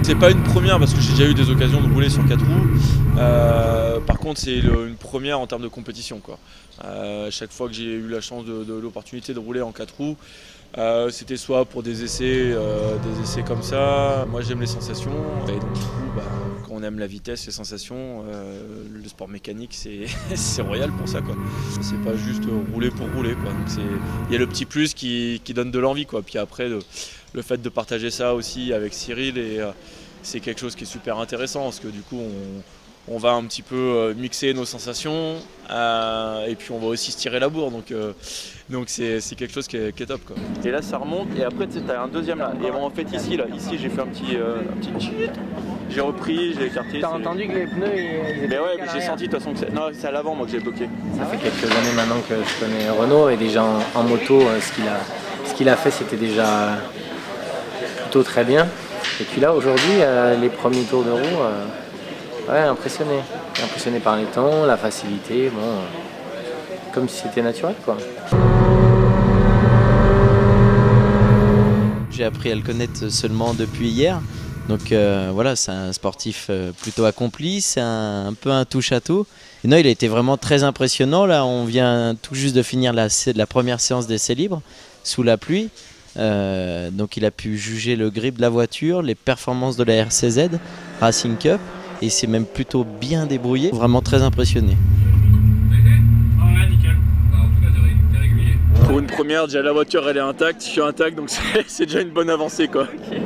C'est pas une première parce que j'ai déjà eu des occasions de rouler sur 4 roues. Par contre, c'est une première en termes de compétition, quoi. Chaque fois que j'ai eu la chance de l'opportunité de rouler en 4 roues, c'était soit pour des essais comme ça. Moi, j'aime les sensations et donc du coup, quand on aime la vitesse, les sensations, le sport mécanique, c'est royal pour ça, quoi. C'est pas juste rouler pour rouler, quoi. Donc il y a le petit plus qui donne de l'envie, quoi. Puis après, le fait de partager ça aussi avec Cyril, c'est quelque chose qui est super intéressant parce que du coup on va un petit peu mixer nos sensations et puis on va aussi se tirer la bourre, donc c'est quelque chose qui est top, quoi. Et là ça remonte et après tu as un deuxième là et en fait ici j'ai fait un petit j'ai repris, j'ai écarté. T'as entendu que les pneus ils étaient mais j'ai senti de toute façon que c'est à l'avant moi que j'ai bloqué. Ça fait quelques années maintenant que je connais Renaud et déjà en moto ce qu'il a fait c'était déjà plutôt très bien. Et puis là aujourd'hui les premiers tours de roue ouais, impressionné par les temps, la facilité, bon, comme si c'était naturel, quoi. J'ai appris à le connaître seulement depuis hier, donc voilà, c'est un sportif plutôt accompli, c'est un peu un touche-à-tout. Et non, il a été vraiment très impressionnant. Là, on vient tout juste de finir la première séance d'essai libre sous la pluie. Donc il a pu juger le grip de la voiture, les performances de la RCZ Racing Cup, et il s'est même plutôt bien débrouillé, vraiment très impressionné. Pour une première, déjà la voiture elle est intacte, je suis intact, donc c'est déjà une bonne avancée, quoi. Okay.